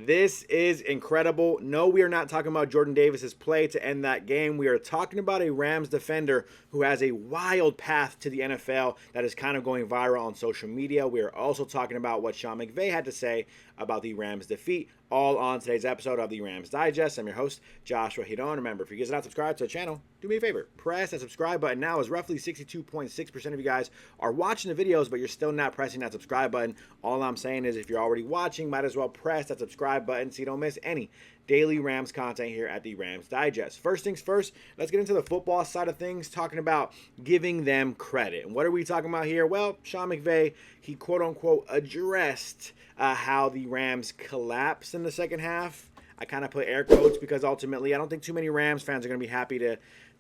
This is incredible. No, we are not talking about Jordan Davis's play to end that game. We are talking about a Rams defender who has a wild path to the NFL that is kind of going viral on social media. We are also talking about what Sean McVay had to say about the Rams' defeat, all on today's episode of the Rams Digest. I'm your host, Joshua Giron. Remember, if you guys are not subscribed to the channel, do me a favor, press that subscribe button now, as roughly 62.6% of you guys are watching the videos, but you're still not pressing that subscribe button. All I'm saying is if you're already watching, might as well press that subscribe button so you don't miss any daily Rams content here at the Rams Digest. First things first, let's get into the football side of things, talking about giving them credit. And what are we talking about here? Well, Sean McVay, he quote-unquote addressed how the Rams collapsed in the second half. I kind of put air quotes because ultimately I don't think too many Rams fans are going to be happy to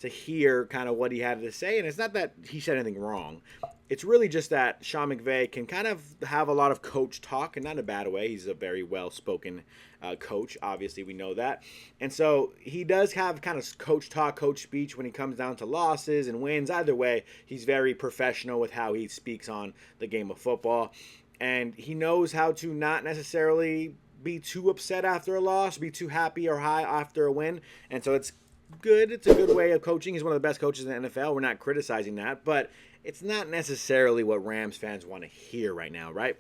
hear kind of what he had to say. And it's not that he said anything wrong. It's really just that Sean McVay can kind of have a lot of coach talk, and not in a bad way. He's a very well-spoken coach. Obviously, we know that. And so he does have kind of coach talk, coach speech when he comes down to losses and wins. Either way, he's very professional with how he speaks on the game of football. And he knows how to not necessarily be too upset after a loss, be too happy or high after a win. And so it's good. It's a good way of coaching. He's one of the best coaches in the NFL. We're not criticizing that, but it's not necessarily what Rams fans want to hear right now, right?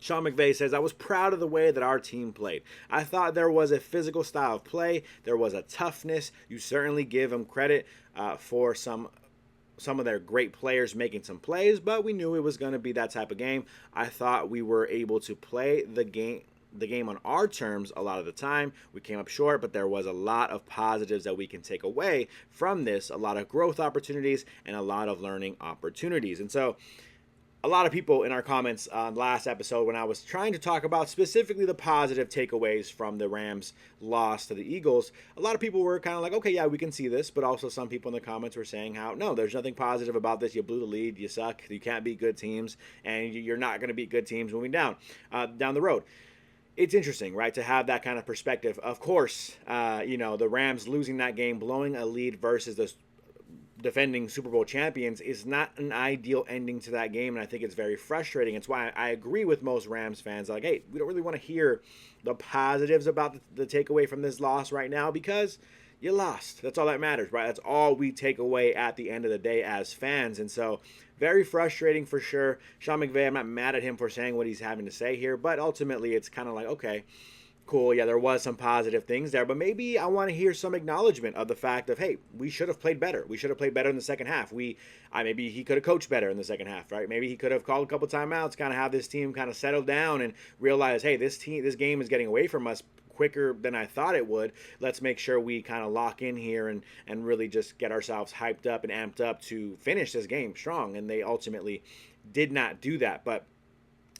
Sean McVay says, I was proud of the way that our team played. I thought there was a physical style of play. There was a toughness. You certainly give them credit for some of their great players making some plays, but we knew it was going to be that type of game. I thought we were able to play the game on our terms a lot of the time. We came up short, but there was a lot of positives that we can take away from this, a lot of growth opportunities and a lot of learning opportunities. And so a lot of people in our comments on last episode, when I was trying to talk about specifically the positive takeaways from the Rams' loss to the Eagles, a lot of people were kind of like, okay, yeah, we can see this. But also some people in the comments were saying how, no, there's nothing positive about this. You blew the lead. You suck. You can't beat good teams. And you're not going to beat good teams moving down the road. It's interesting, right, to have that kind of perspective. Of course, the Rams losing that game, blowing a lead versus the defending Super Bowl champions is not an ideal ending to that game, and I think it's very frustrating. It's why I agree with most Rams fans, like, hey, we don't really want to hear the positives about the takeaway from this loss right now because you lost. That's all that matters, right? That's all we take away at the end of the day as fans, and so very frustrating for sure. Sean McVay, I'm not mad at him for saying what he's having to say here, but ultimately it's kind of like, okay, cool, yeah, there was some positive things there, but maybe I want to hear some acknowledgement of the fact of, hey, we should have played better. We should have played better in the second half. Maybe he could have coached better in the second half, right? Maybe he could have called a couple timeouts, kind of have this team kind of settle down and realize, hey, this game is getting away from us quicker than I thought it would. Let's make sure we kind of lock in here and really just get ourselves hyped up and amped up to finish this game strong. And they ultimately did not do that, but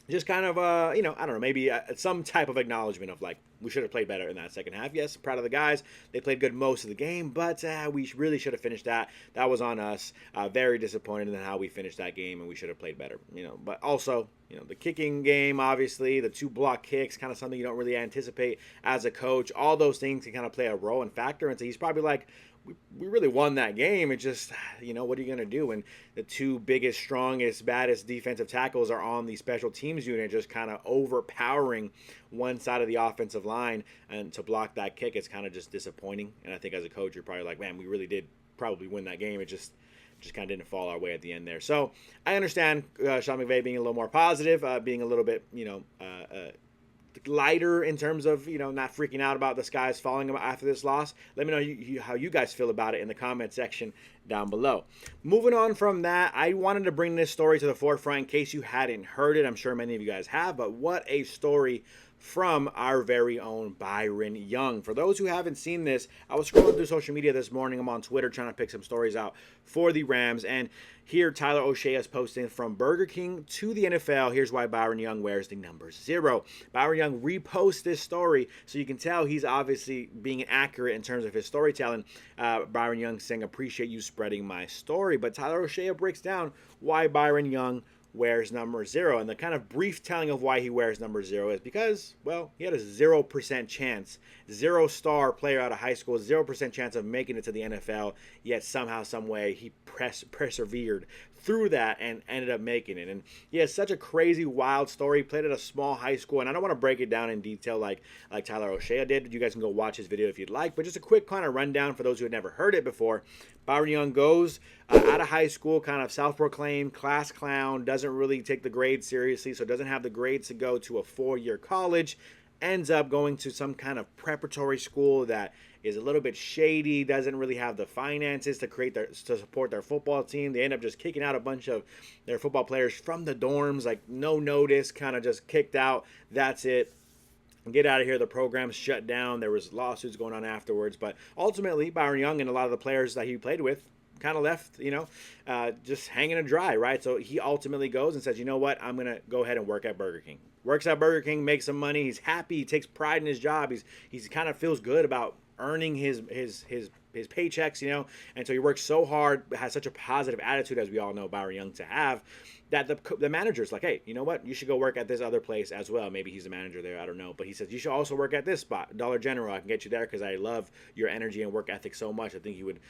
just kind of, I don't know, maybe some type of acknowledgement of like, we should have played better in that second half. Yes, proud of the guys. They played good most of the game, but we really should have finished that. That was on us. Very disappointed in how we finished that game, and we should have played better. But also, the kicking game, obviously, the 2 block kicks, kind of something you don't really anticipate as a coach. All those things can kind of play a role and factor. And so he's probably like, we really won that game. It's just, what are you going to do when the 2 biggest, strongest, baddest defensive tackles are on the special teams unit, just kind of overpowering one side of the offensive line, and to block that kick, it's kind of just disappointing. And I think as a coach, you're probably like, man, we really did probably win that game. It just kind of didn't fall our way at the end there. So I understand Sean McVay being a little more positive, being a little bit, lighter in terms of, not freaking out about the skies falling after this loss. Let me know how you guys feel about it in the comment section down below. Moving on from that, I wanted to bring this story to the forefront in case you hadn't heard it. I'm sure many of you guys have, but what a story from our very own Byron Young. For those who haven't seen this, I was scrolling through social media this morning. I'm on Twitter trying to pick some stories out for the Rams, and here Tyler O'Shea is posting from Burger King to the NFL. Here's why Byron Young wears the number 0. Byron Young reposts this story, so you can tell he's obviously being accurate in terms of his storytelling. Byron Young saying, appreciate you spreading my story. But Tyler O'Shea breaks down why Byron Young wears number 0. And the kind of brief telling of why he wears number 0 is because, well, he had a 0% chance, 0-star player out of high school, 0% chance of making it to the NFL, yet somehow, some way, he persevered through that and ended up making it. And he has such a crazy, wild story. He played at a small high school, and I don't want to break it down in detail like Tyler O'Shea did. You guys can go watch his video if you'd like, but just a quick kind of rundown for those who had never heard it before. Byron Young goes out of high school, kind of self-proclaimed class clown, doesn't really take the grades seriously, so doesn't have the grades to go to a 4-year college, ends up going to some kind of preparatory school that is a little bit shady, doesn't really have the finances to support their football team. They end up just kicking out a bunch of their football players from the dorms, like no notice, kind of just kicked out. That's it. Get out of here. The program's shut down. There was lawsuits going on afterwards, but ultimately Byron Young and a lot of the players that he played with kind of left, just hanging to dry, right? So he ultimately goes and says, you know what, I'm going to go ahead and work at Burger King. Works at Burger King, makes some money. He's happy. He takes pride in his job. He's kind of feels good about earning his paychecks, and so he works so hard, has such a positive attitude, as we all know Byron Young to have, that the manager's like, hey, you know what? You should go work at this other place as well. Maybe he's the manager there. I don't know. But he says, you should also work at this spot, Dollar General. I can get you there because I love your energy and work ethic so much. I think you would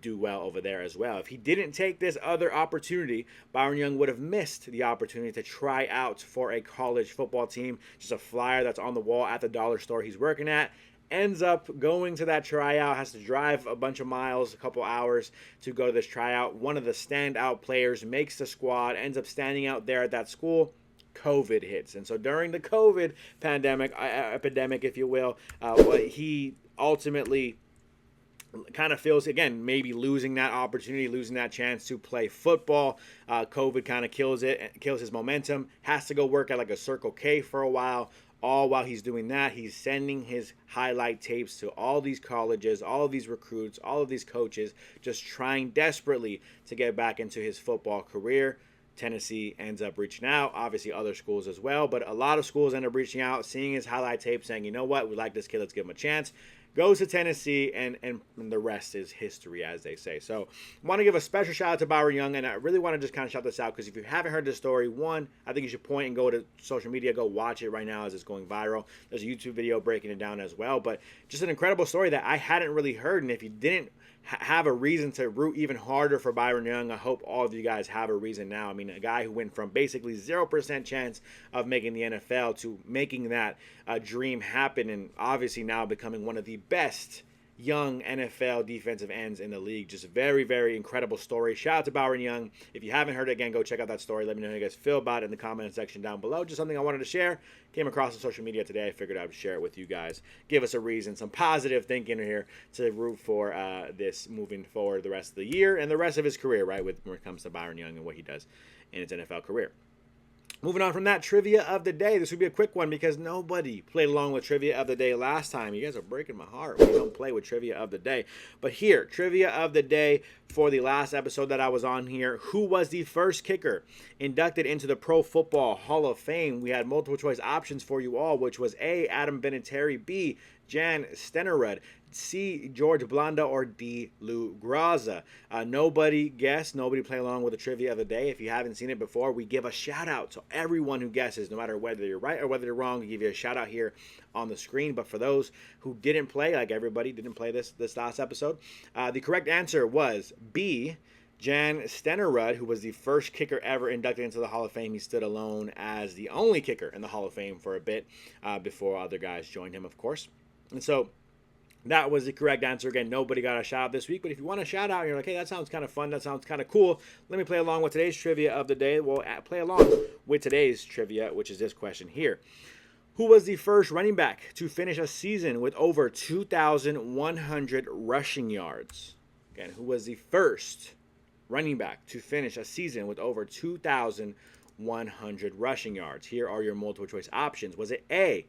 do well over there as well. If he didn't take this other opportunity, Byron Young would have missed the opportunity to try out for a college football team. Just a flyer that's on the wall at the dollar store he's working at. Ends up going to that tryout, has to drive a bunch of miles, a couple hours to go to this tryout. One of the standout players makes the squad, ends up standing out there at that school. COVID hits. And so during the COVID epidemic, if you will, he ultimately kind of feels, again, maybe losing that opportunity, losing that chance to play football. COVID kind of kills his momentum. Has to go work at like a Circle K for a while. All while he's doing that, he's sending his highlight tapes to all these colleges, all of these recruits, all of these coaches, just trying desperately to get back into his football career. Tennessee ends up reaching out, obviously other schools as well, but a lot of schools end up reaching out, seeing his highlight tape, saying, you know what, we like this kid, let's give him a chance. Goes to Tennessee, and the rest is history, as they say. So I want to give a special shout out to Byron Young, and I really want to just kind of shout this out because if you haven't heard this story, one, I think you should point and go to social media, go watch it right now as it's going viral. There's a YouTube video breaking it down as well, but just an incredible story that I hadn't really heard, and if you didn't have a reason to root even harder for Byron Young, I hope all of you guys have a reason now. I mean, a guy who went from basically 0% chance of making the NFL to making that dream happen, and obviously now becoming one of the best young NFL defensive ends in the league. Just very, very incredible story. Shout out to Byron Young. If you haven't heard it, again, go check out that story. Let me know how you guys feel about it in the comment section down below. Just something I wanted to share. Came across on social media today. I figured I would share it with you guys. Give us a reason, some positive thinking here to root for this moving forward the rest of the year and the rest of his career, right, when it comes to Byron Young and what he does in his NFL career. Moving on from that, trivia of the day. This would be a quick one because nobody played along with trivia of the day last time. You guys are breaking my heart when you don't play with trivia of the day. But here, trivia of the day for the last episode that I was on here. Who was the first kicker inducted into the Pro Football Hall of Fame? We had multiple choice options for you all, which was A, Adam Vinatieri, B, Jan Stenerud, C, George Blanda, or D, Lou Graza. Nobody guessed. Nobody played along with the trivia of the day. If you haven't seen it before, we give a shout out to everyone who guesses, no matter whether you're right or whether you're wrong. We give you a shout out here on the screen. But for those who didn't play, like everybody didn't play this last episode, the correct answer was B, Jan Stenerud, who was the first kicker ever inducted into the Hall of Fame. He stood alone as the only kicker in the Hall of Fame for a bit before other guys joined him, of course. And so that was the correct answer. Again, nobody got a shout out this week, but if you want a shout out and you're like, hey, that sounds kind of fun, that sounds kind of cool, let me play along with today's trivia of the day. Well, play along with today's trivia, which is this question here. Who was the first running back to finish a season with over 2,100 rushing yards? Again, who was the first running back to finish a season with over 2,100 rushing yards? Here are your multiple choice options. Was it A,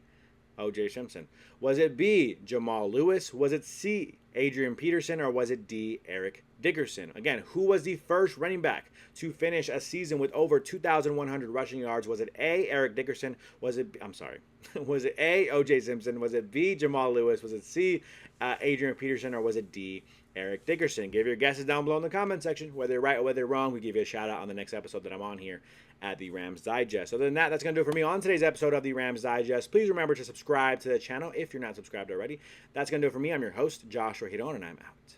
O.J. Simpson? Was it B, Jamal Lewis? Was it C, Adrian Peterson? Or was it D, Eric Dickerson. Again, who was the first running back to finish a season with over 2,100 rushing yards? Was it A, Eric Dickerson? Was it A, O.J. Simpson? Was it B, Jamal Lewis? Was it C, Adrian Peterson? Or was it D, Eric Dickerson? Give your guesses down below in the comment section. Whether you're right or whether you're wrong, we give you a shout out on the next episode that I'm on here at the Rams Digest. Other than that, that's going to do it for me on today's episode of the Rams Digest. Please remember to subscribe to the channel if you're not subscribed already. That's going to do it for me. I'm your host, Joshua Giron, and I'm out.